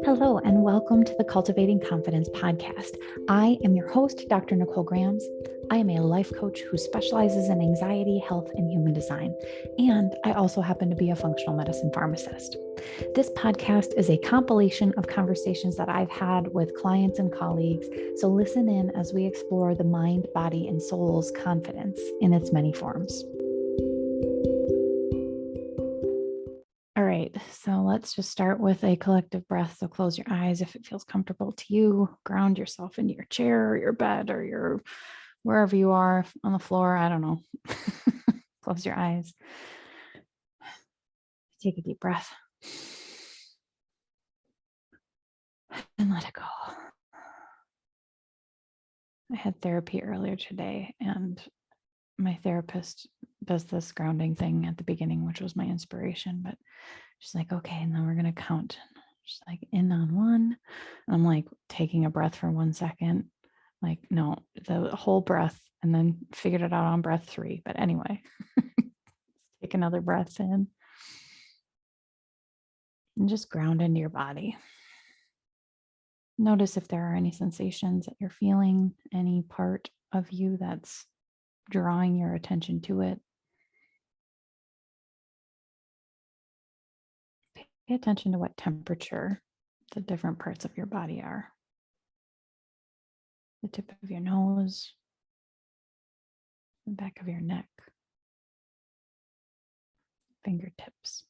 Hello, and welcome to the Cultivating Confidence podcast. I am your host, Dr. Nicole Grams. I am a life coach who specializes in anxiety, health, and human design. And I also happen to be a functional medicine pharmacist. This podcast is a compilation of conversations that I've had with clients and colleagues. So listen in as we explore the mind, body, and soul's confidence in its many forms. All right, so let's just start with a collective breath. So close your eyes if it feels comfortable to you. Ground yourself into your chair or your bed or your wherever you are on the floor. I don't know. Close your eyes. Take a deep breath and let it go. I had therapy earlier today, and my therapist does this grounding thing at the beginning, which was my inspiration, but she's like, okay, and then we're going to count. She's like, in on one. And I'm like taking a breath for 1 second. Like, no, the whole breath, and then figured it out on breath 3. But anyway, take another breath in and just ground into your body. Notice if there are any sensations that you're feeling, any part of you that's drawing your attention to it. Pay attention to what temperature the different parts of your body are. The tip of your nose, the back of your neck, fingertips,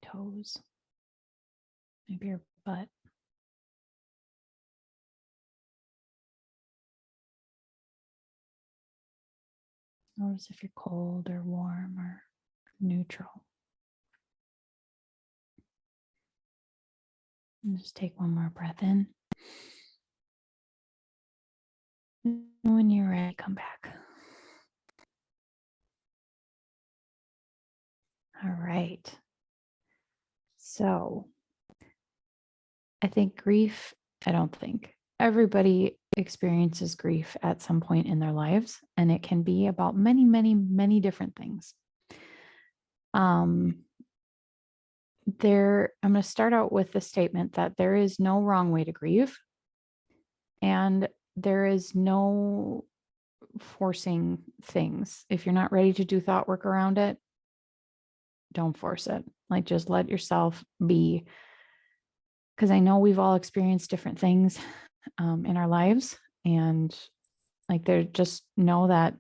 toes, maybe your butt. Notice if you're cold or warm or neutral. And just take one more breath in. And when you're ready, come back. All right. So I think grief, everybody experiences grief at some point in their lives, and it can be about many, many, many different things. I'm going to start out with the statement that there is no wrong way to grieve, and there is no forcing things. If you're not ready to do thought work around it, don't force it. Like, just let yourself be. Because I know we've all experienced different things in our lives, and like, there, just know that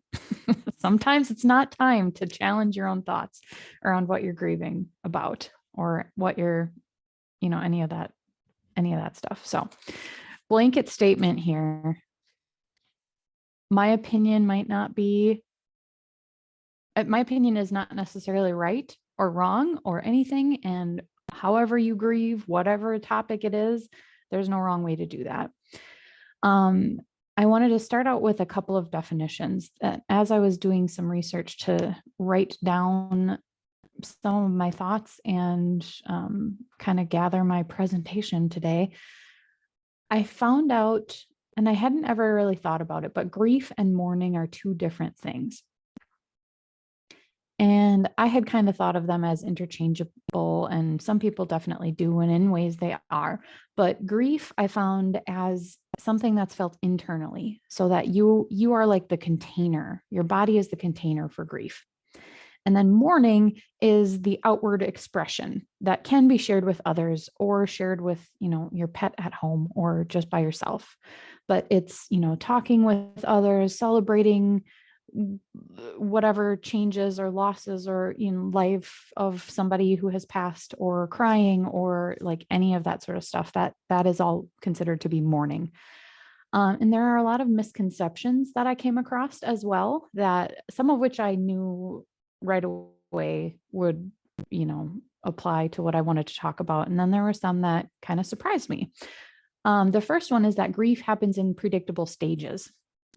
sometimes it's not time to challenge your own thoughts around what you're grieving about or what you're, any of that stuff. So, blanket statement here. My opinion is not necessarily right or wrong or anything. And however you grieve, whatever topic it is, there's no wrong way to do that. I wanted to start out with a couple of definitions that, as I was doing some research to write down some of my thoughts and kind of gather my presentation today, I found out, and I hadn't ever really thought about it, but grief and mourning are two different things. And I had kind of thought of them as interchangeable, and some people definitely do, and in ways they are. But grief, I found as something that's felt internally, so that you are like the container. Your body is the container for grief. And then mourning is the outward expression that can be shared with others or shared with, your pet at home or just by yourself. But it's, talking with others, celebrating whatever changes or losses or in life of somebody who has passed, or crying, or like any of that sort of stuff, that is all considered to be mourning. And there are a lot of misconceptions that I came across as well, that some of which I knew right away would, apply to what I wanted to talk about. And then there were some that kind of surprised me. The first one is that grief happens in predictable stages,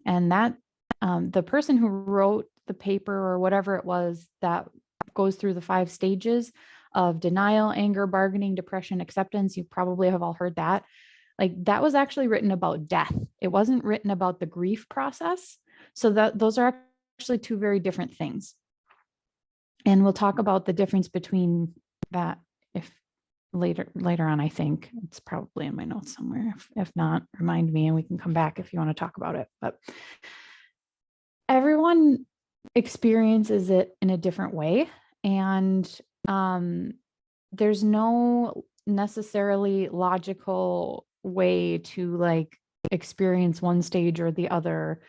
and that the person who wrote the paper or whatever it was that goes through the 5 stages of denial, anger, bargaining, depression, acceptance, you probably have all heard that. Like, that was actually written about death. It wasn't written about the grief process. So those are actually two very different things. And we'll talk about the difference between that if later on. I think it's probably in my notes somewhere. If not, remind me and we can come back if you want to talk about it. But everyone experiences it in a different way. And there's no necessarily logical way to like experience one stage or the other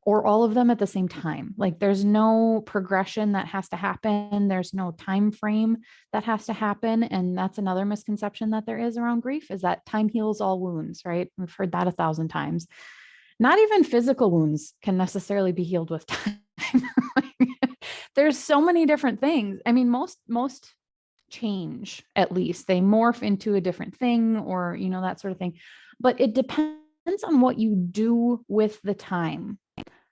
or all of them at the same time. Like there's no progression that has to happen. There's no time frame that has to happen. And that's another misconception that there is around grief, is that time heals all wounds, right? We've heard that 1,000 times. Not even physical wounds can necessarily be healed with time. There's so many different things. I mean, most change, at least they morph into a different thing, or that sort of thing. But it depends on what you do with the time.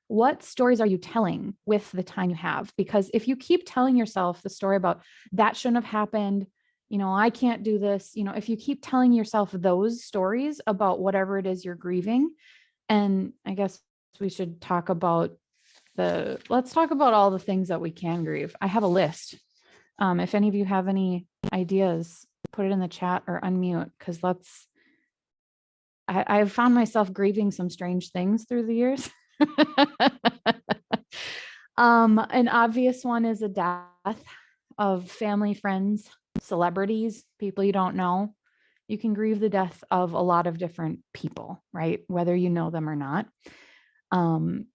What stories are you telling with the time you have? Because if you keep telling yourself the story about that shouldn't have happened, I can't do this, if you keep telling yourself those stories about whatever it is you're grieving, and I guess we should talk about let's talk about all the things that we can grieve. I have a list. If any of you have any ideas, put it in the chat or unmute, because I've found myself grieving some strange things through the years. An obvious one is a death of family, friends, celebrities, people you don't know. You can grieve the death of a lot of different people, right? Whether you know them or not.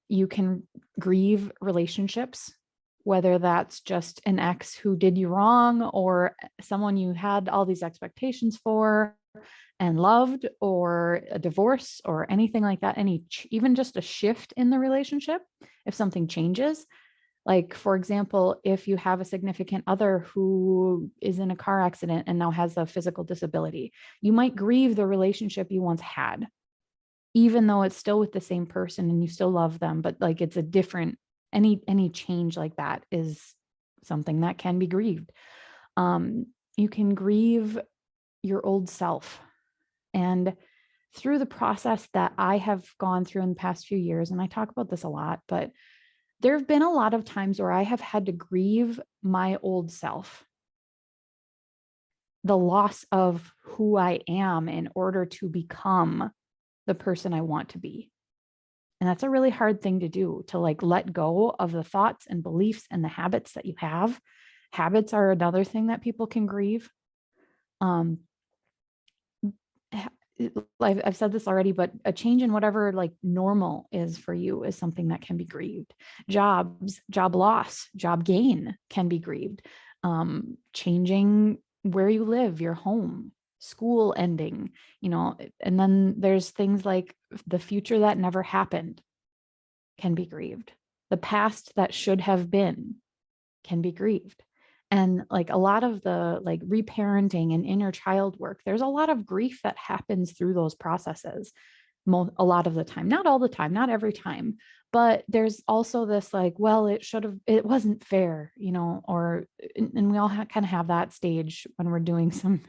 You can grieve relationships, whether that's just an ex who did you wrong or someone you had all these expectations for and loved, or a divorce or anything like that. Even just a shift in the relationship, if something changes. Like, for example, if you have a significant other who is in a car accident and now has a physical disability, you might grieve the relationship you once had, even though it's still with the same person and you still love them, but like it's a different, any change like that is something that can be grieved. You can grieve your old self. And through the process that I have gone through in the past few years, and I talk about this a lot, but there have been a lot of times where I have had to grieve my old self, the loss of who I am in order to become the person I want to be. And that's a really hard thing to do, to like let go of the thoughts and beliefs and the habits that you have. Habits are another thing that people can grieve. I've said this already, but a change in whatever like normal is for you is something that can be grieved. Job loss, job gain can be grieved. Changing where you live, your home, school ending, and then there's things like the future that never happened can be grieved. The past that should have been can be grieved. And like a lot of the like reparenting and inner child work, there's a lot of grief that happens through those processes. A lot of the time, not all the time, not every time, but there's also this like, well, it wasn't fair, and we all kind of have that stage when we're doing some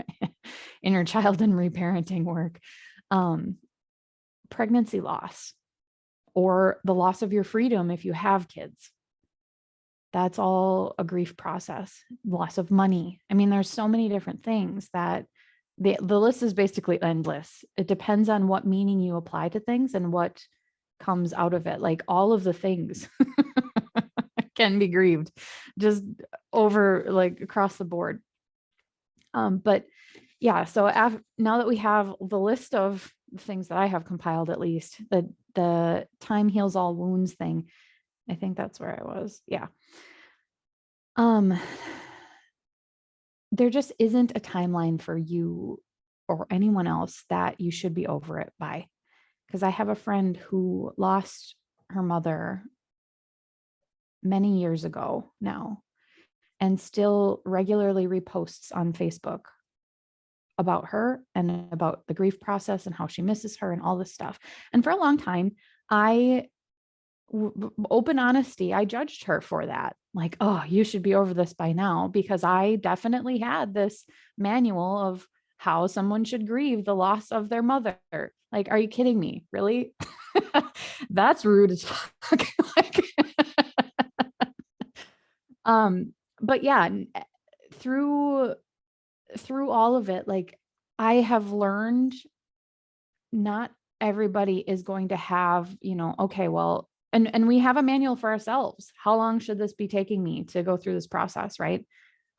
inner child and reparenting work. Pregnancy loss, or the loss of your freedom if you have kids. That's all a grief process. Loss of money. I mean, there's so many different things that the list is basically endless. It depends on what meaning you apply to things and what comes out of it. Like all of the things can be grieved just over like across the board. But yeah, so now that we have the list of things that I have compiled, at least the time heals all wounds thing, I think that's where I was. Yeah. There just isn't a timeline for you or anyone else that you should be over it by. Because I have a friend who lost her mother many years ago now, and still regularly reposts on Facebook about her and about the grief process and how she misses her and all this stuff. And for a long time, open honesty, I judged her for that. Like, oh, you should be over this by now, because I definitely had this manual of how someone should grieve the loss of their mother. Like, are you kidding me? Really? That's rude as fuck. But yeah, through through all of it, like I have learned not everybody is going to have, okay, well, and we have a manual for ourselves. How long should this be taking me to go through this process, right?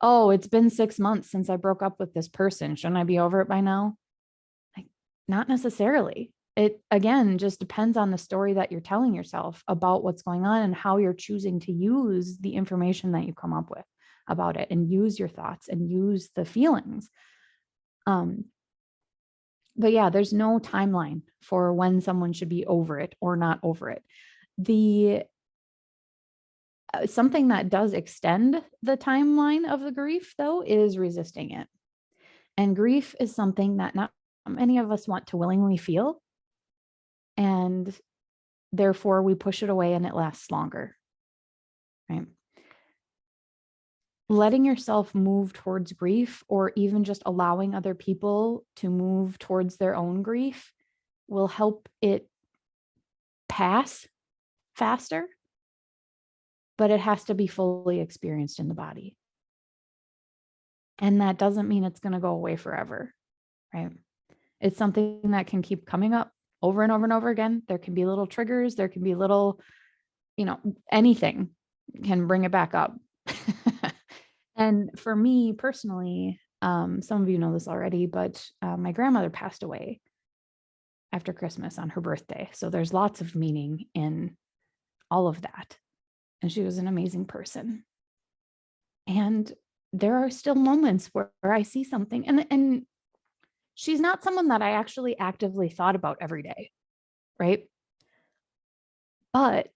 Oh, it's been 6 months since I broke up with this person. Shouldn't I be over it by now? Like, not necessarily. It again just depends on the story that you're telling yourself about what's going on and how you're choosing to use the information that you come up with about it, and use your thoughts and use the feelings. But yeah, there's no timeline for when someone should be over it or not over it. The something that does extend the timeline of the grief, though, is resisting it. And grief is something that not many of us want to willingly feel. And therefore, we push it away and it lasts longer. Right? Letting yourself move towards grief, or even just allowing other people to move towards their own grief, will help it pass faster, but it has to be fully experienced in the body. And that doesn't mean it's going to go away forever, right? It's something that can keep coming up over and over and over again. There can be little triggers, there can be little, anything can bring it back up. And for me personally, some of you know this already, but my grandmother passed away after Christmas on her birthday. So there's lots of meaning in all of that. And she was an amazing person. And there are still moments where I see something, and she's not someone that I actually actively thought about every day, right? But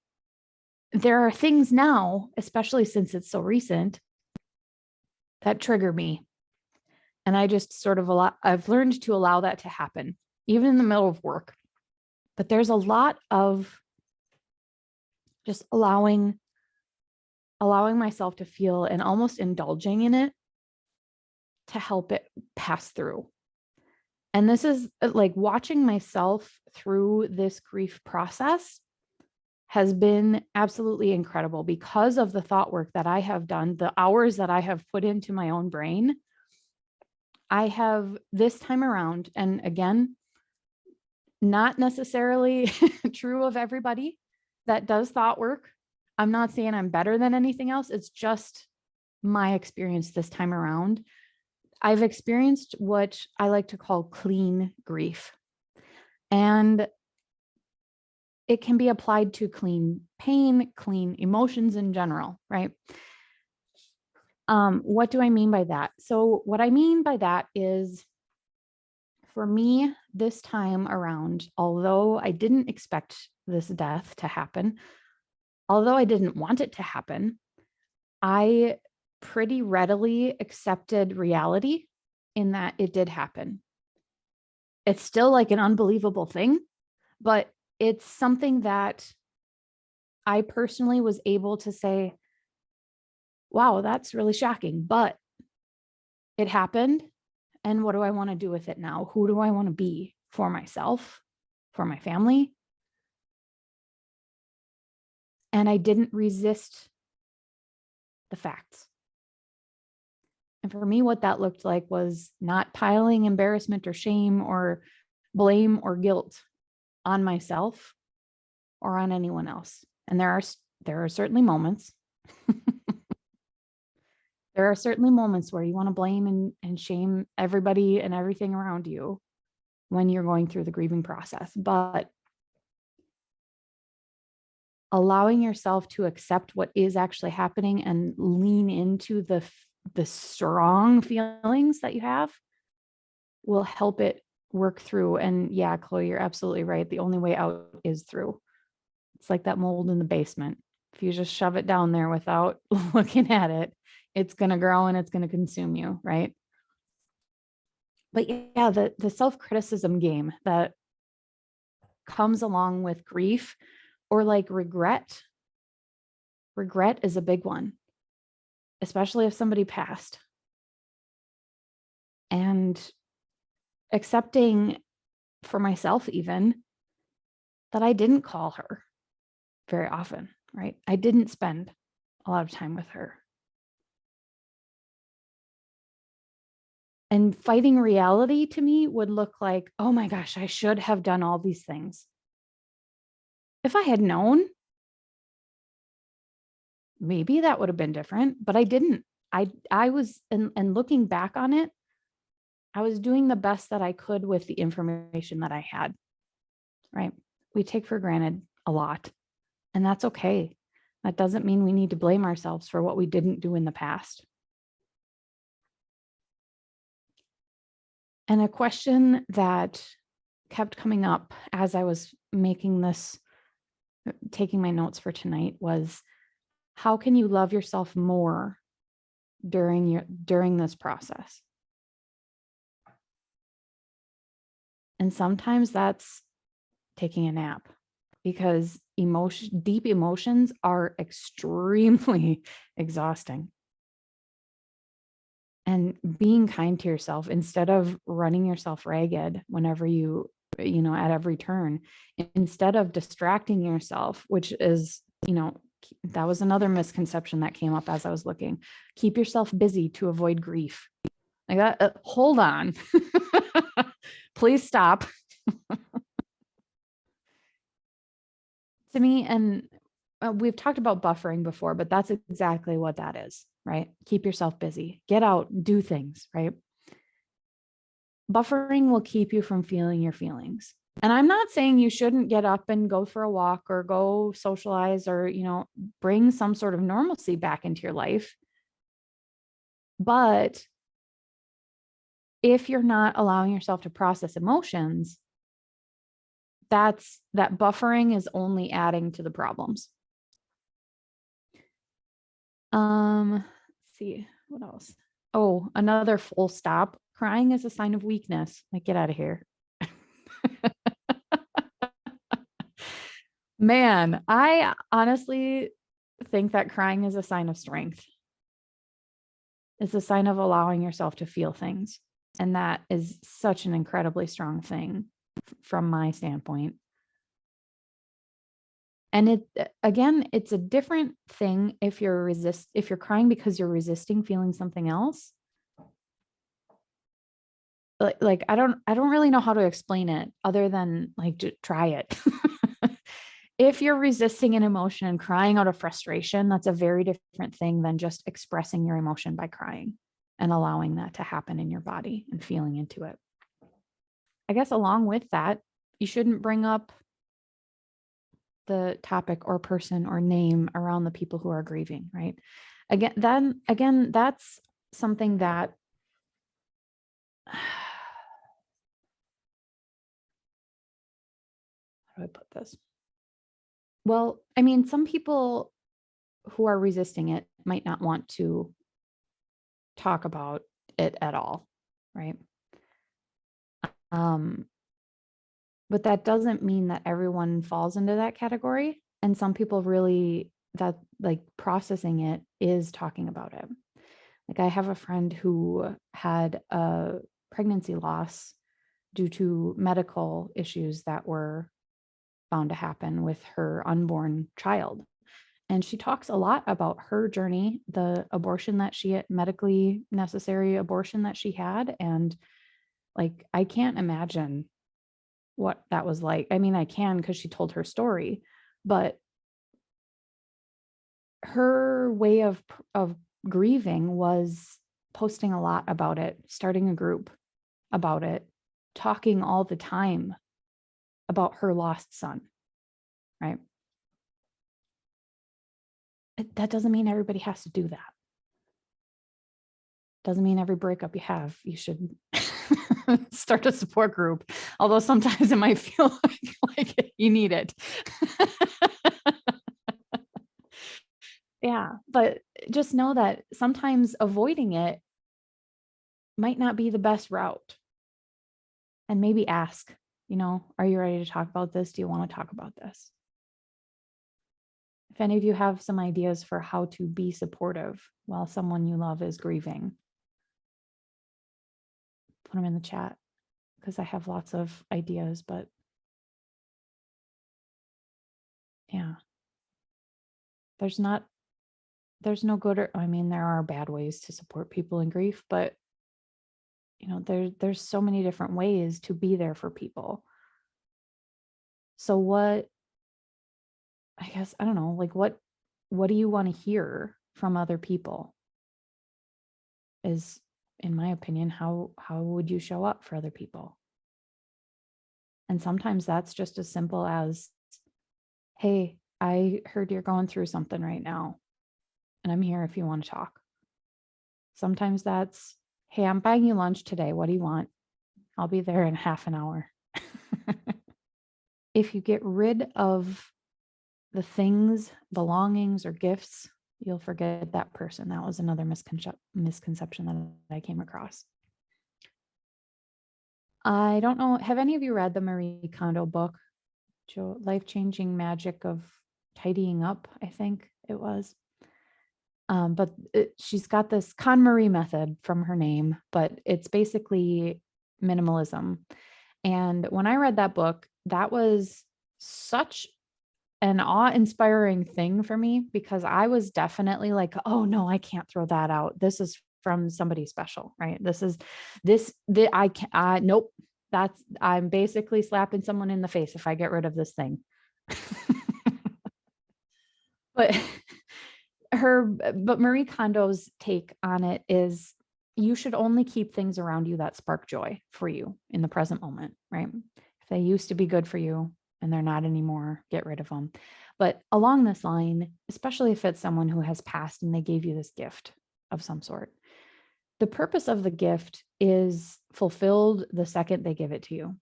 there are things now, especially since it's so recent, that trigger me. And I just sort of I've learned to allow that to happen, even in the middle of work. But there's a lot of just allowing myself to feel and almost indulging in it to help it pass through. And this is like watching myself through this grief process has been absolutely incredible because of the thought work that I have done, the hours that I have put into my own brain. I have this time around, and again, not necessarily true of everybody that does thought work. I'm not saying I'm better than anything else. It's just my experience this time around. I've experienced what I like to call clean grief. And it can be applied to clean pain, clean emotions in general, right? What do I mean by that? So what I mean by that is, for me, this time around, although I didn't expect this death to happen, although I didn't want it to happen, I pretty readily accepted reality in that it did happen. It's still like an unbelievable thing, but it's something that I personally was able to say, wow, that's really shocking, but it happened. And what do I want to do with it now? Who do I want to be for myself, for my family? And I didn't resist the facts. And for me, what that looked like was not piling embarrassment or shame or blame or guilt on myself or on anyone else. And there are certainly moments. There are certainly moments where you want to blame and shame everybody and everything around you when you're going through the grieving process. But allowing yourself to accept what is actually happening and lean into the strong feelings that you have will help it work through. And yeah, Chloe, you're absolutely right. The only way out is through. It's like that mold in the basement. If you just shove it down there without looking at it, it's going to grow and it's going to consume you, right? But yeah, the self-criticism game that comes along with grief, or like regret. Regret is a big one, especially if somebody passed. And accepting for myself even that I didn't call her very often, right? I didn't spend a lot of time with her. And fighting reality to me would look like, oh my gosh, I should have done all these things. If I had known, maybe that would have been different, but I didn't. I was, and looking back on it, I was doing the best that I could with the information that I had, right? We take for granted a lot, and that's okay. That doesn't mean we need to blame ourselves for what we didn't do in the past. And a question that kept coming up as I was making this, taking my notes for tonight, was how can you love yourself more during this process? And sometimes that's taking a nap, because deep emotions are extremely exhausting. And being kind to yourself instead of running yourself ragged whenever at every turn, instead of distracting yourself, which is, that was another misconception that came up as I was looking. Keep yourself busy to avoid grief. Like that, hold on. Please stop. To me, and we've talked about buffering before, but that's exactly what that is, right? Keep yourself busy, get out, do things, right? Buffering will keep you from feeling your feelings. And I'm not saying you shouldn't get up and go for a walk or go socialize or, bring some sort of normalcy back into your life. But if you're not allowing yourself to process emotions, that buffering is only adding to the problems. Let's see what else. Oh, another full stop. Crying is a sign of weakness. Like, get out of here. Man, I honestly think that crying is a sign of strength. It's a sign of allowing yourself to feel things. And that is such an incredibly strong thing from my standpoint. And it's a different thing if you're crying because you're resisting feeling something else. Like I don't really know how to explain it other than like try it. If you're resisting an emotion and crying out of frustration, that's a very different thing than just expressing your emotion by crying and allowing that to happen in your body and feeling into it. I guess along with that, you shouldn't bring up the topic or person or name around the people who are grieving, right? Again, that's something that how do I put this? Well, I mean, some people who are resisting it might not want to talk about it at all, right? But that doesn't mean that everyone falls into that category. And some people really, that like processing it is talking about it. Like I have a friend who had a pregnancy loss due to medical issues that were found to happen with her unborn child. And she talks a lot about her journey, the abortion that she had, medically necessary abortion that she had. And like, I can't imagine what that was like. I mean, I can because she told her story, but her way of grieving was posting a lot about it, starting a group about it, talking all the time about her lost son, right? That doesn't mean everybody has to do that. Doesn't mean every breakup you have, you should start a support group. Although sometimes it might feel like you need it. Yeah, but just know that sometimes avoiding it might not be the best route. And maybe ask, are you ready to talk about this? Do you want to talk about this? If any of you have some ideas for how to be supportive while someone you love is grieving, put them in the chat because I have lots of ideas, but yeah, there's no good, or I mean, there are bad ways to support people in grief, but there's so many different ways to be there for people. So what, I guess, I don't know, like what do you want to hear from other people is, in my opinion, how would you show up for other people? And sometimes that's just as simple as, hey, I heard you're going through something right now, and I'm here if you want to talk. Sometimes that's, hey, I'm buying you lunch today. What do you want? I'll be there in half an hour. If you get rid of the things, belongings, or gifts, you'll forget that person. That was another misconception that I came across. I don't know. Have any of you read the Marie Kondo book, Life-Changing Magic of Tidying Up? I think it was. But she's got this KonMari method from her name, but it's basically minimalism. And when I read that book, that was such an awe-inspiring thing for me, because I was definitely like, oh no, I can't throw that out. This is from somebody special, right? I can't, nope. I'm basically slapping someone in the face if I get rid of this thing. But Marie Kondo's take on it is, you should only keep things around you that spark joy for you in the present moment, right? If they used to be good for you and they're not anymore, get rid of them. But along this line, especially if it's someone who has passed and they gave you this gift of some sort, the purpose of the gift is fulfilled the second they give it to you.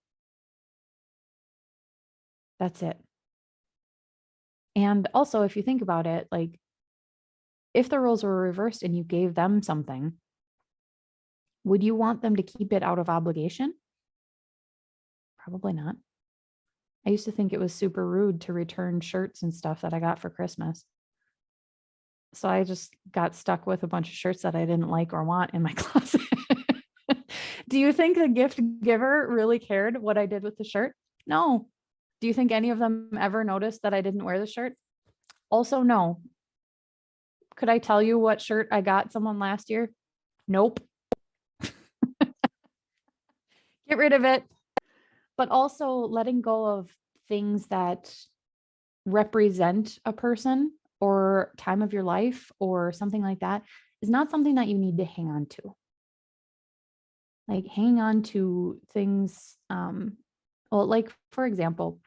That's it. And also, if you think about it, like, if the roles were reversed and you gave them something, would you want them to keep it out of obligation? Probably not. I used to think it was super rude to return shirts and stuff that I got for Christmas. So I just got stuck with a bunch of shirts that I didn't like or want in my closet. Do you think the gift giver really cared what I did with the shirt? No. Do you think any of them ever noticed that I didn't wear the shirt? Also, no. Could I tell you what shirt I got someone last year? Nope. Get rid of it. But also letting go of things that represent a person or time of your life or something like that is not something that you need to hang on to. Like, hang on to things, well, like, for example,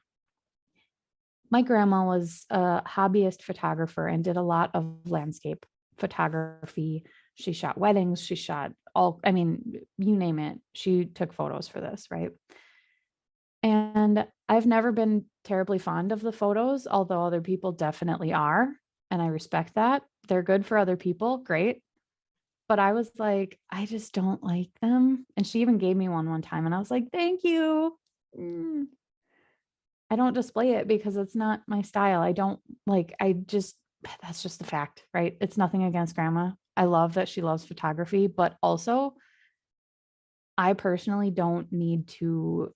my grandma was a hobbyist photographer and did a lot of landscape photography. She shot weddings, she shot you name it. She took photos for this, right? And I've never been terribly fond of the photos, although other people definitely are. And I respect that. They're good for other people. Great. But I was like, I just don't like them. And she even gave me one time. And I was like, thank you. I don't display it because it's not my style. That's just the fact, right? It's nothing against grandma. I love that she loves photography, but also I personally don't need to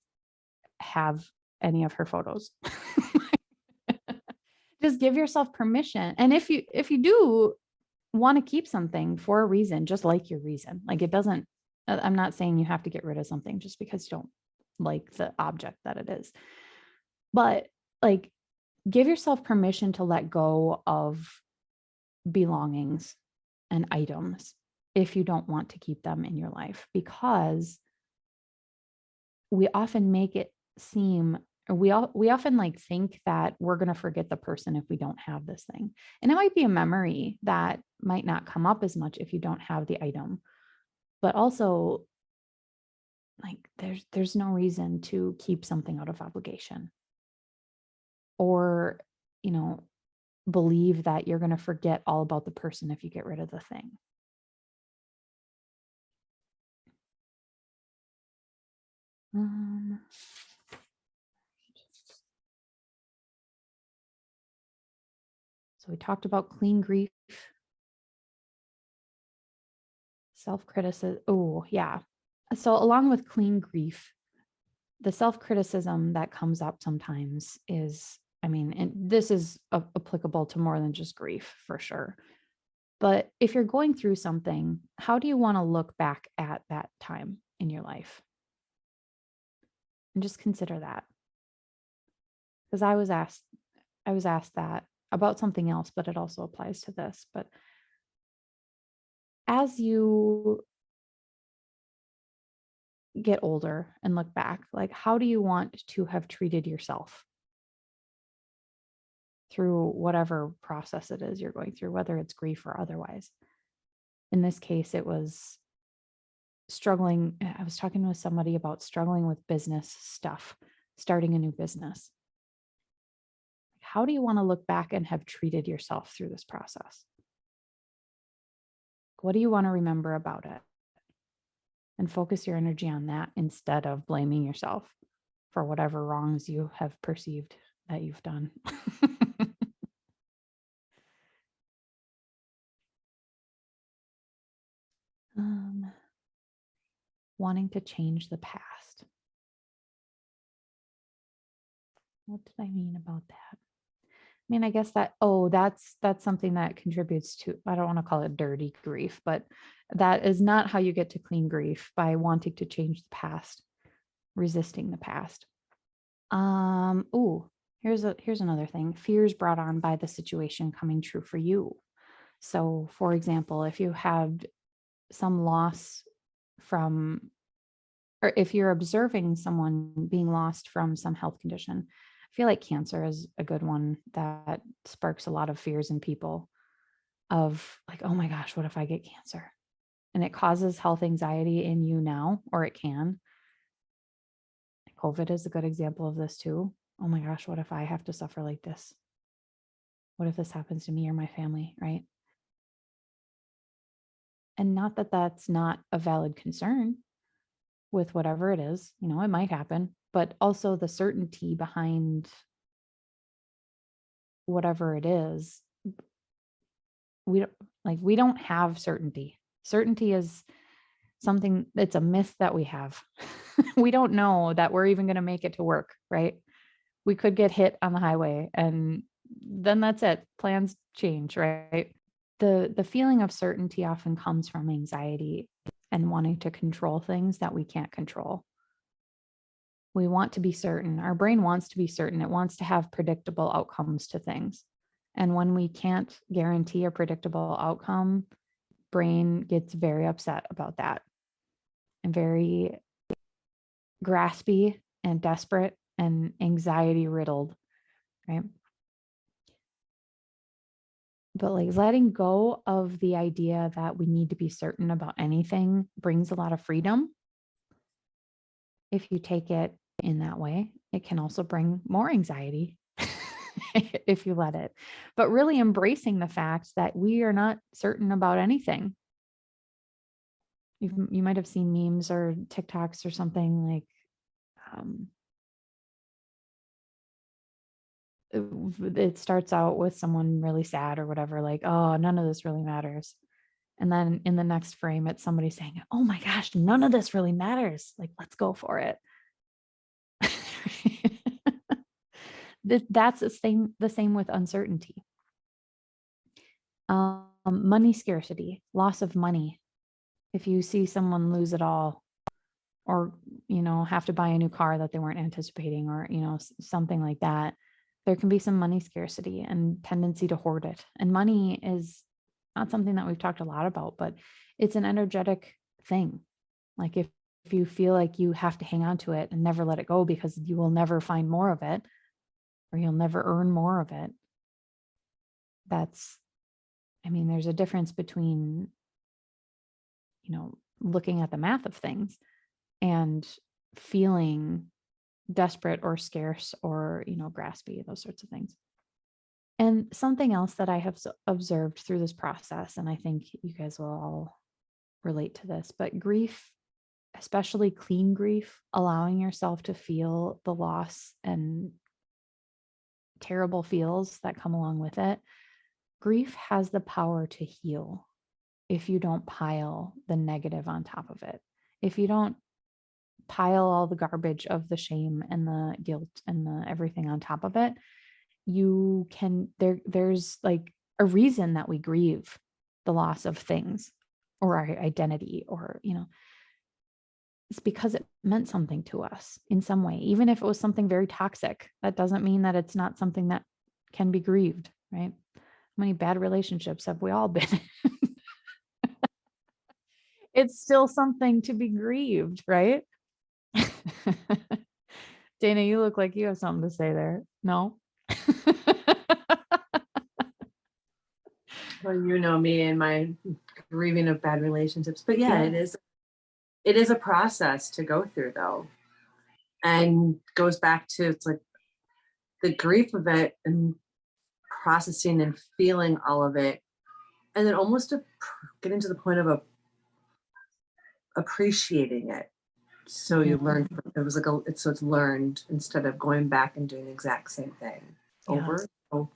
have any of her photos. Just give yourself permission. And if you do want to keep something for a reason, just like your reason. Like, it doesn't, I'm not saying you have to get rid of something just because you don't like the object that it is. But like, give yourself permission to let go of belongings and items if you don't want to keep them in your life, because we often make it seem, or we often like think that we're going to forget the person if we don't have this thing. And it might be a memory that might not come up as much if you don't have the item. But also, like, there's no reason to keep something out of obligation, or, believe that you're going to forget all about the person if you get rid of the thing. So we talked about clean grief, self-criticism. Oh, yeah. So along with clean grief, the self-criticism that comes up sometimes is, and this is applicable to more than just grief, for sure. But if you're going through something, how do you want to look back at that time? in your life? And just consider that. Because I was asked that about something else, but it also applies to this. But as you get older and look back, like, how do you want to have treated yourself through whatever process it is you're going through, whether it's grief or otherwise? In this case, it was struggling. I was talking with somebody about struggling with business stuff, starting a new business. How do you want to look back and have treated yourself through this process? What do you want to remember about it? And focus your energy on that instead of blaming yourself for whatever wrongs you have perceived that you've done. Wanting to change the past. What did I mean about that? I mean, I guess that's something that contributes to, I don't want to call it dirty grief, but that is not how you get to clean grief, by wanting to change the past, resisting the past. Here's another thing. Fears brought on by the situation coming true for you. So, for example, if you had some loss from, or if you're observing someone being lost from some health condition, I feel like cancer is a good one that sparks a lot of fears in people of like, oh my gosh, what if I get cancer? And it causes health anxiety in you now, or it can. COVID is a good example of this too. Oh my gosh, what if I have to suffer like this? What if this happens to me or my family, right? And not that that's not a valid concern with whatever it is, it might happen, but also the certainty behind whatever it is. We don't have certainty. Certainty is something, it's a myth that we have. We don't know that we're even going to make it to work, right? We could get hit on the highway and then that's it. Plans change, right? The feeling of certainty often comes from anxiety and wanting to control things that we can't control. We want to be certain. Our brain wants to be certain. It wants to have predictable outcomes to things. And when we can't guarantee a predictable outcome, brain gets very upset about that and very graspy and desperate and anxiety riddled, right? But like letting go of the idea that we need to be certain about anything brings a lot of freedom. If you take it in that way, it can also bring more anxiety if you let it. But really embracing the fact that we are not certain about anything. You might have seen memes or TikToks or something like, it starts out with someone really sad or whatever, like, oh, none of this really matters. And then in the next frame, it's somebody saying, oh my gosh, none of this really matters. Like, let's go for it. That's the same with uncertainty. Money scarcity, loss of money. If you see someone lose it all, or, have to buy a new car that they weren't anticipating, or, something like that, there can be some money scarcity and tendency to hoard it. And money is not something that we've talked a lot about, but it's an energetic thing. Like if you feel like you have to hang on to it and never let it go because you will never find more of it, or you'll never earn more of it, there's a difference between, looking at the math of things and feeling desperate or scarce or, graspy, those sorts of things. And something else that I have observed through this process, and I think you guys will all relate to this, but grief, especially clean grief, allowing yourself to feel the loss and terrible feels that come along with it. Grief has the power to heal if you don't pile the negative on top of it. If you don't pile all the garbage of the shame and the guilt and the everything on top of it, there's like a reason that we grieve the loss of things or our identity, or, it's because it meant something to us in some way, even if it was something very toxic. That doesn't mean that it's not something that can be grieved, right? How many bad relationships have we all been in? It's still something to be grieved, right? Dana, you look like you have something to say there. No? Well, you know me and my grieving of bad relationships. But yeah, Yeah. it is a process to go through though. And goes back to it's like the grief of it and processing and feeling all of it. And then almost getting to the point of appreciating it. So you Mhm. learn it was like it's learned instead of going back and doing the exact same thing Yeah. over. So,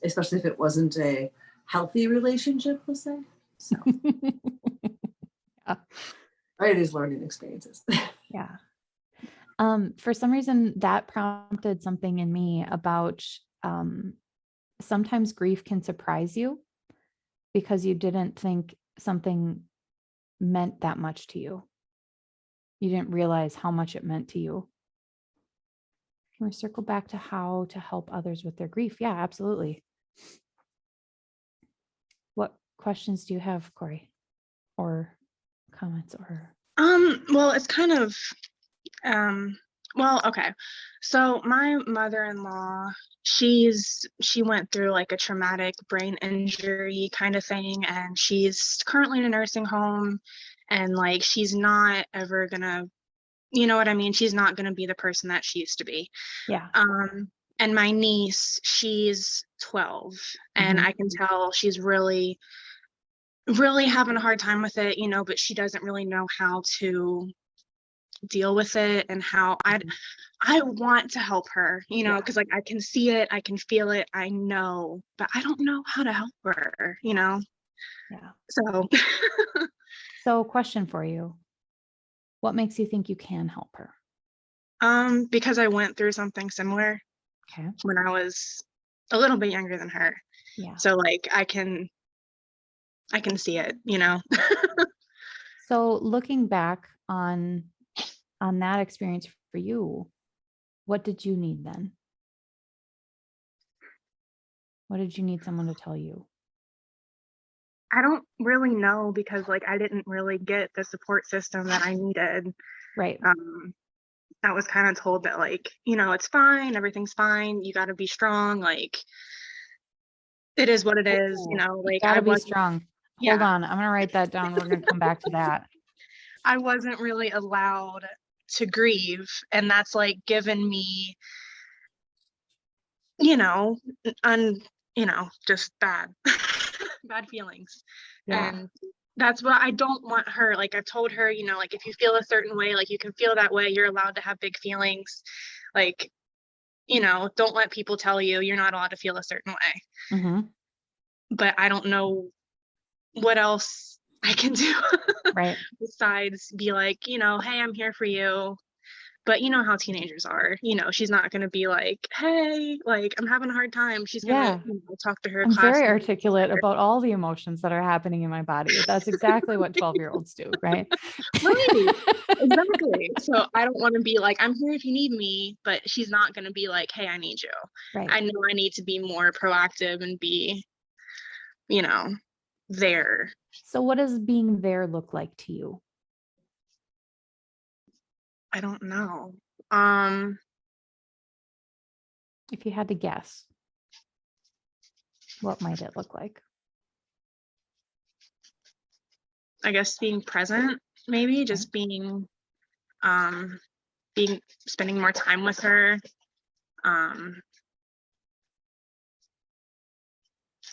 especially if it wasn't a healthy relationship, we'll say. So Yeah. I had these learning experiences. Yeah. For some reason that prompted something in me about sometimes grief can surprise you because you didn't think something meant that much to you. You didn't realize how much it meant to you. Can we circle back to how to help others with their grief? Yeah, absolutely. What questions do you have, Corey? Or comments or Well, it's kind of well, okay. So my mother-in-law, she went through like a traumatic brain injury kind of thing, and she's currently in a nursing home, and like she's not ever gonna, you know what I mean? She's not gonna be the person that she used to be. yeah. And my niece, she's 12, and I can tell she's really, really having a hard time with it, you know, but she doesn't really know how to deal with it and how I want to help her, you know, because like I can see it, I can feel it, I know, but I don't know how to help her, you know. Yeah. So So question for you. What makes you think you can help her? because I went through something similar Okay. when I was a little bit younger than her. Yeah. So like I can see it, you know. So looking back on that experience for you, what did you need then? What did you need someone to tell you? I don't really know because like I didn't really get the support system that I needed. Right. I was kind of told that like, you know, it's fine, everything's fine, you got to be strong, like it is what it is, you Ooh, know, you like I gotta be wasn't, strong. Hold yeah, on. I'm gonna write that down. We're gonna come back to that. I wasn't really allowed to grieve. And that's like given me, you know, you know, just bad, bad feelings. Yeah. And that's what I don't want her. Like I've told her, you know, like if you feel a certain way, like you can feel that way, you're allowed to have big feelings. Like, you know, don't let people tell you you're not allowed to feel a certain way. Mm-hmm. But I don't know what else I can do Right. besides be like, you know, hey, I'm here for you. But you know how teenagers are, you know, she's not going to be like, hey, like I'm having a hard time. She's going Yeah. to, you know, talk to her I'm very classmates. articulate about all the emotions that are happening in my body. That's exactly what 12-year-olds do, right? Right. Exactly. So I don't want to be like, I'm here if you need me, but she's not going to be like, hey, I need you. Right. I know I need to be more proactive and be, you know, there. So what does being there look like to you? I don't know. If you had to guess, what might it look like? I guess being present, maybe just um being spending more time with her. I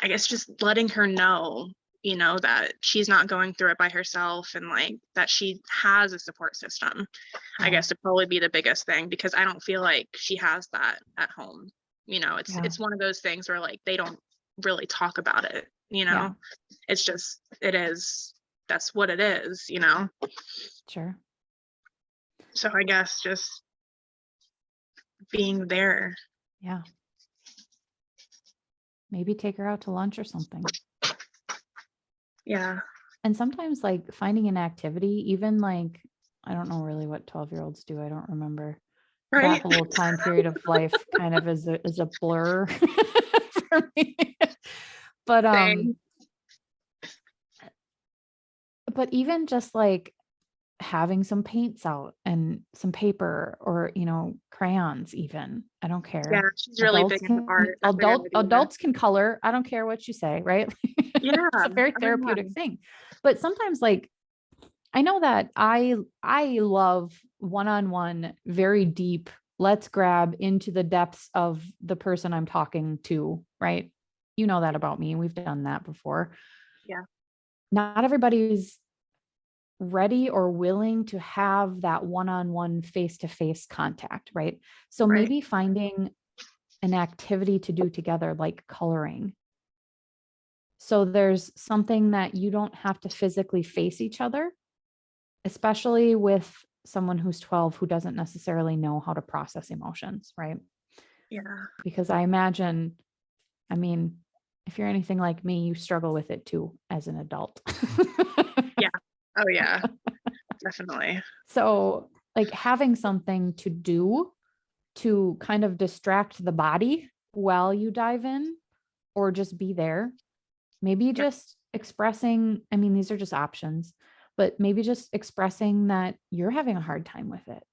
guess just letting her know, you know, that she's not going through it by herself and like that she has a support system. I guess would probably be the biggest thing because I don't feel like she has that at home. You know, it's one of those things where like they don't really talk about it, you know. Yeah. It's just that's what it is, you know. Sure. So I guess just being there. Yeah. Maybe take her out to lunch or something. Yeah. And sometimes like finding an activity, even like I don't know really what 12-year-olds do. I don't remember. Right? That whole time period of life kind of is a blur for me. But Same. but even just like having some paints out and some paper or, crayons even. I don't Yeah, care. she's really big into art. That's a good idea. Adults can color. I don't care what you say, right? Yeah. It's a very Oh my therapeutic God. thing. But sometimes like I know that I love one-on-one, very deep, let's grab into the depths of the person I'm talking to, right? You know that about me. We've done that before. Yeah. Not everybody's ready or willing to have that one-on-one face-to-face contact, right? So Right. maybe finding an activity to do together, like coloring. So there's something that you don't have to physically face each other, especially with someone who's 12 who doesn't necessarily know how to process emotions, right? Yeah. Because I imagine, I mean, if you're anything like me, you struggle with it too as an adult. Yeah. Oh yeah. Definitely. So, like having something to do to kind of distract the body while you dive in, or just be there. Maybe just expressing, I mean, these are just options, but maybe just expressing that you're having a hard time with it.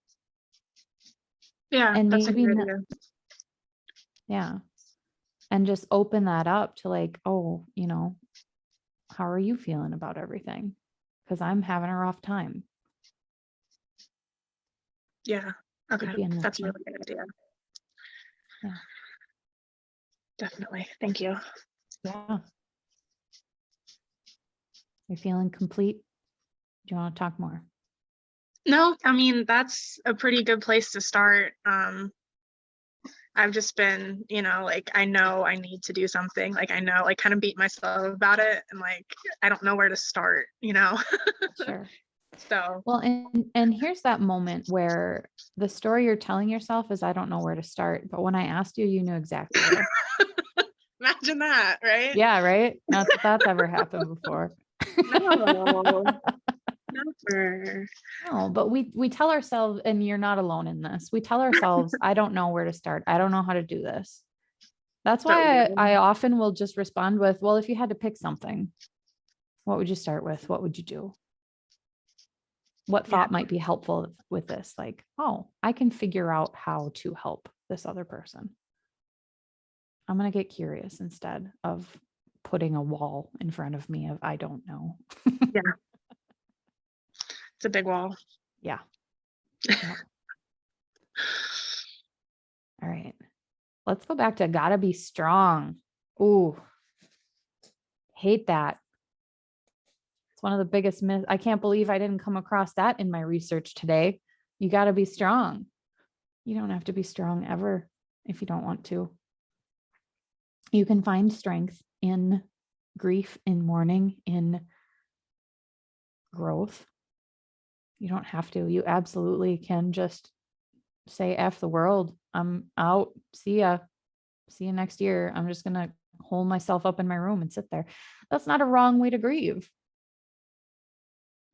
Yeah, And that's a maybe, good idea. yeah. And just open that up to like, oh, how are you feeling about everything? Because I'm having a rough time. Yeah. Could Okay. be That's a anything. really good idea. Yeah. Definitely. Thank you. Yeah. You're feeling complete. Do you want to talk more? No, I mean, that's a pretty good place to start. I've just been, like, I know I need to do something. Like, I know, like, kind of beat myself about it. And like, I don't know where to start. Sure. So, Well, and here's that moment where the story you're telling yourself is, I don't know where to start. But when I asked you, you knew exactly where. imagine that, right? Yeah, right? Not that that's ever happened before. No, never. No, but we tell ourselves, and you're not alone in this. We tell ourselves, I don't know where to start. I don't know how to do this. That's So, why yeah. I often will just respond with, well, if you had to pick something, what would you start with? What would you do? What Yeah. thought might be helpful with this? Like, oh, I can figure out how to help this other person. I'm going to get curious instead of putting a wall in front of me of, I don't know. Yeah. It's a big wall. Yeah. Yeah. All right. Let's go back to gotta be strong. Ooh, hate that. It's one of the biggest myths. I can't believe I didn't come across that in my research today. You gotta be strong. You don't have to be strong ever if you don't want to. You can find strength in grief, in mourning, in growth. You don't have to. You absolutely can just say F the world. I'm out. See ya. See you next year. I'm just going to hole myself up in my room and sit there. That's not a wrong way to grieve.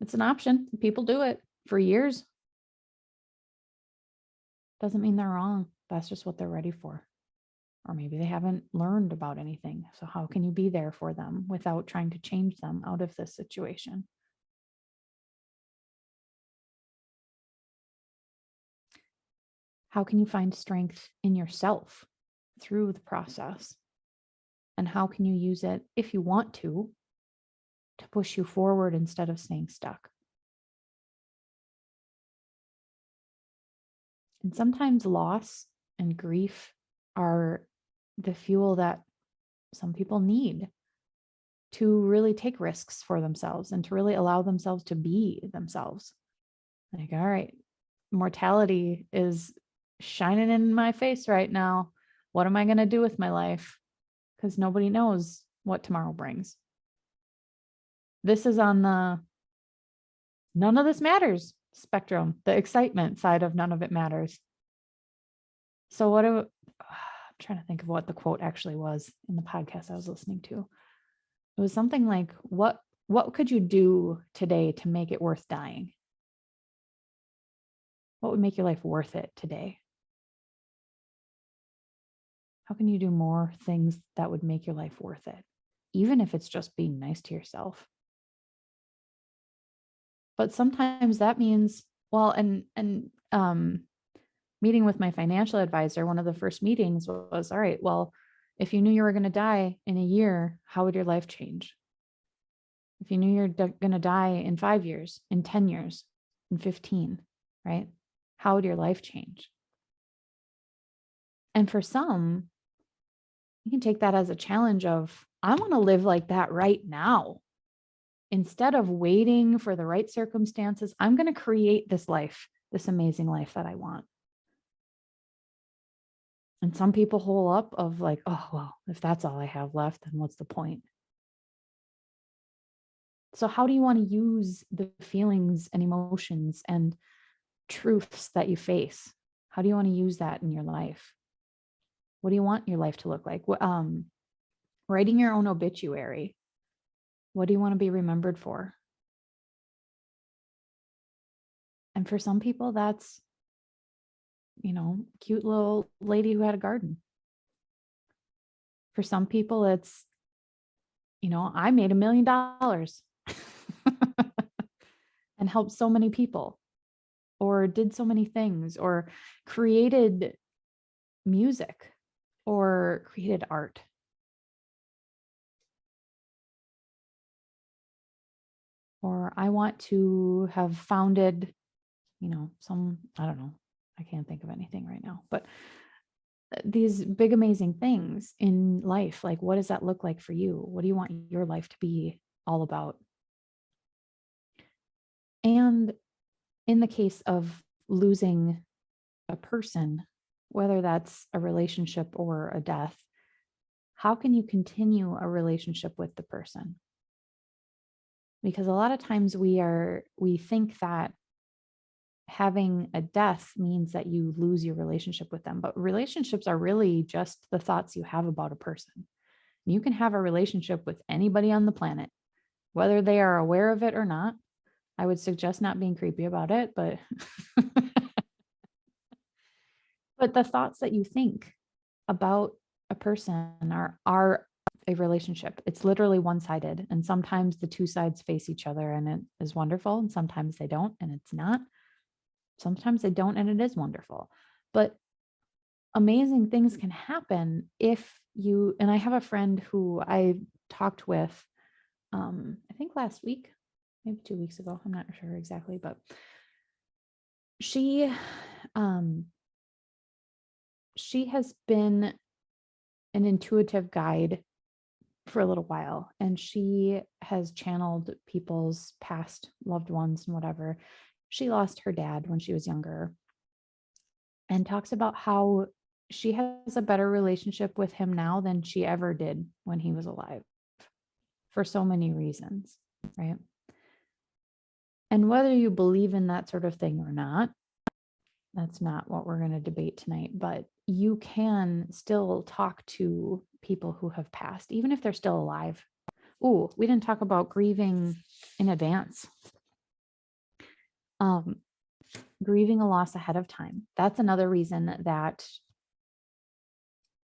It's an option. People do it for years. Doesn't mean they're wrong. That's just what they're ready for. Or maybe they haven't learned about anything. So how can you be there for them without trying to change them out of this situation? How can you find strength in yourself through the process? And how can you use it, if you want to push you forward instead of staying stuck? And sometimes loss and grief are the fuel that some people need to really take risks for themselves and to really allow themselves to be themselves. Like, all right, mortality is shining in my face right now. What am I going to do with my life? Because nobody knows what tomorrow brings. This is on the none of this matters spectrum, the excitement side of none of it matters. So I'm trying to think of what the quote actually was in the podcast I was listening to. It was something like, what could you do today to make it worth dying? What would make your life worth it today? How can you do more things that would make your life worth it? Even if it's just being nice to yourself. But sometimes that means, well, meeting with my financial advisor, one of the first meetings was, all right, well, if you knew you were going to die in a year, how would your life change? If you knew you're going to die in 5 years, in 10 years, in 15, right? How would your life change? And for some, you can take that as a challenge of, I want to live like that right now. Instead of waiting for the right circumstances, I'm going to create this life, this amazing life that I want. And some people hold up of like, oh, well, if that's all I have left, then what's the point? So how do you want to use the feelings and emotions and truths that you face? How do you want to use that in your life? What do you want your life to look like? Writing your own obituary. What do you want to be remembered for? And for some people, that's, cute little lady who had a garden. For some people, it's, I made $1 million and helped so many people, or did so many things, or created music, or created art. Or I want to have founded, I don't know, I can't think of anything right now, but these big, amazing things in life, like what does that look like for you? What do you want your life to be all about? And in the case of losing a person, whether that's a relationship or a death, how can you continue a relationship with the person? Because a lot of times we think that having a death means that you lose your relationship with them, but relationships are really just the thoughts you have about a person. You can have a relationship with anybody on the planet, whether they are aware of it or not. I would suggest not being creepy about it, but but the thoughts that you think about a person are a relationship. It's literally one-sided, and sometimes the two sides face each other and it is wonderful, and sometimes they don't and it's not. Sometimes they don't and it is wonderful. But amazing things can happen if you, and I have a friend who I talked with I think last week, maybe 2 weeks ago, I'm not sure exactly, but she has been an intuitive guide for a little while, and she has channeled people's past loved ones and whatever. She lost her dad when she was younger, and talks about how she has a better relationship with him now than she ever did when he was alive, for so many reasons, right? And whether you believe in that sort of thing or not, that's not what we're going to debate tonight, but you can still talk to people who have passed, even if they're still alive. Oh, we didn't talk about grieving in advance. Grieving a loss ahead of time. That's another reason that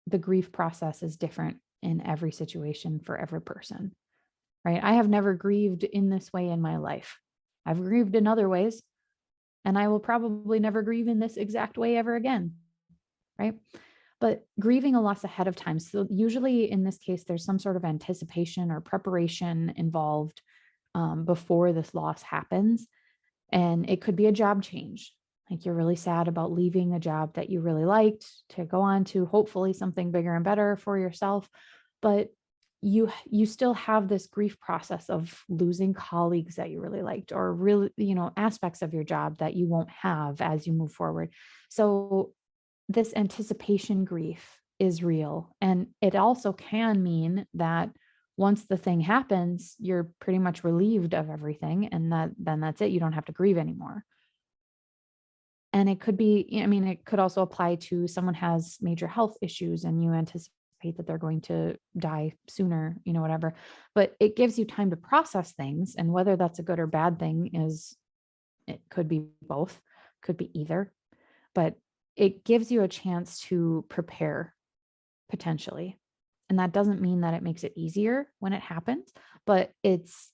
the grief process is different in every situation for every person, right? I have never grieved in this way in my life. I've grieved in other ways, and I will probably never grieve in this exact way ever again, right? But grieving a loss ahead of time. So usually in this case, there's some sort of anticipation or preparation involved before this loss happens. And it could be a job change. Like you're really sad about leaving a job that you really liked to go on to hopefully something bigger and better for yourself. But you still have this grief process of losing colleagues that you really liked, or really, aspects of your job that you won't have as you move forward. So this anticipation grief is real. And it also can mean that once the thing happens, you're pretty much relieved of everything, and then that's it. You don't have to grieve anymore. And it could be, it could also apply to someone has major health issues and you anticipate that they're going to die sooner, whatever. But it gives you time to process things. And whether that's a good or bad thing it could be both, could be either, but it gives you a chance to prepare potentially. And that doesn't mean that it makes it easier when it happens, but it's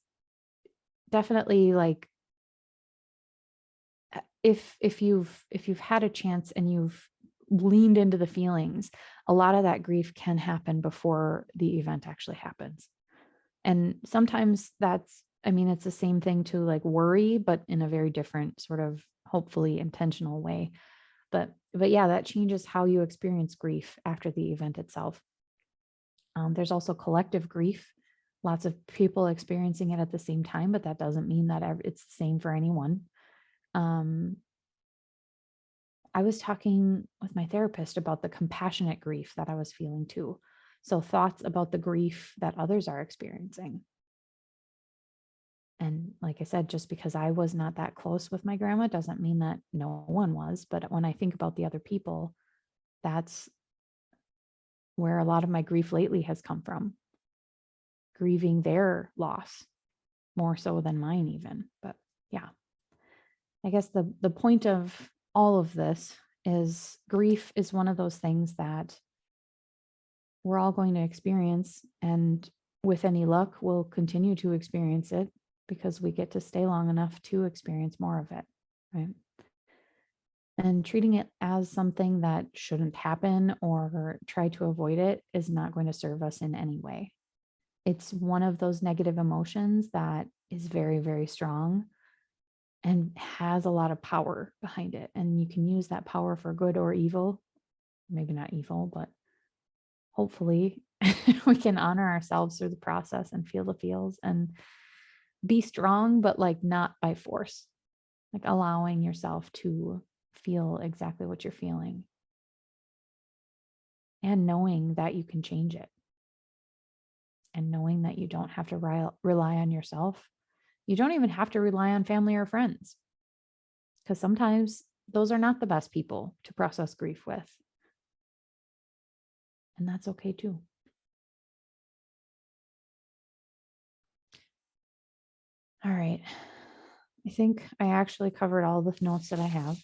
definitely like, if you've had a chance and you've leaned into the feelings, a lot of that grief can happen before the event actually happens. And sometimes that's, I mean, it's the same thing to like worry, but in a very different sort of hopefully intentional way. But yeah, that changes how you experience grief after the event itself. There's also collective grief, lots of people experiencing it at the same time, but that doesn't mean that it's the same for anyone. I was talking with my therapist about the compassionate grief that I was feeling too. So thoughts about the grief that others are experiencing. And like I said, just because I was not that close with my grandma doesn't mean that no one was. But when I think about the other people, that's where a lot of my grief lately has come from. Grieving their loss more so than mine even. But yeah, I guess the point of all of this is grief is one of those things that we're all going to experience. And with any luck, we'll continue to experience it because we get to stay long enough to experience more of it, right? And treating it as something that shouldn't happen or try to avoid it is not going to serve us in any way. It's one of those negative emotions that is very, very strong and has a lot of power behind it. And you can use that power for good or evil, maybe not evil, but hopefully we can honor ourselves through the process and feel the feels and be strong, but like not by force, like allowing yourself to feel exactly what you're feeling and knowing that you can change it and knowing that you don't have to rely on yourself. You don't even have to rely on family or friends because sometimes those are not the best people to process grief with. And that's okay too. All right. I think I actually covered all the notes that I have.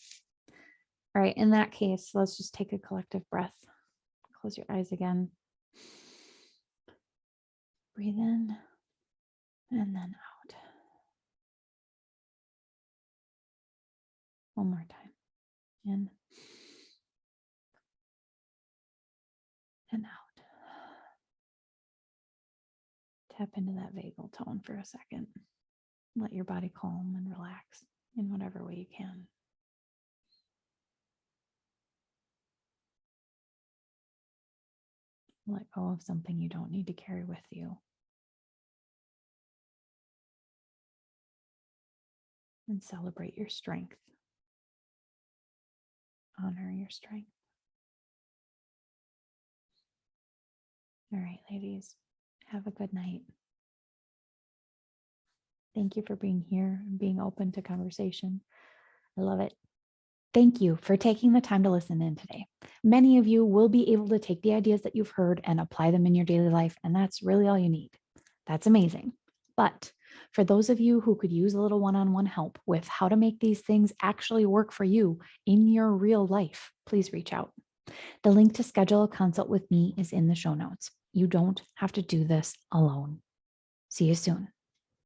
All right. In that case, let's just take a collective breath. Close your eyes again. Breathe in and then out. One more time. In and out. Tap into that vagal tone for a second. Let your body calm and relax in whatever way you can. Let go of something you don't need to carry with you. And celebrate your strength. Honor your strength. All right, ladies, have a good night. Thank you for being here and being open to conversation. I love it. Thank you for taking the time to listen in today. Many of you will be able to take the ideas that you've heard and apply them in your daily life, and that's really all you need. That's amazing. But for those of you who could use a little one-on-one help with how to make these things actually work for you in your real life, please reach out. The link to schedule a consult with me is in the show notes. You don't have to do this alone. See you soon.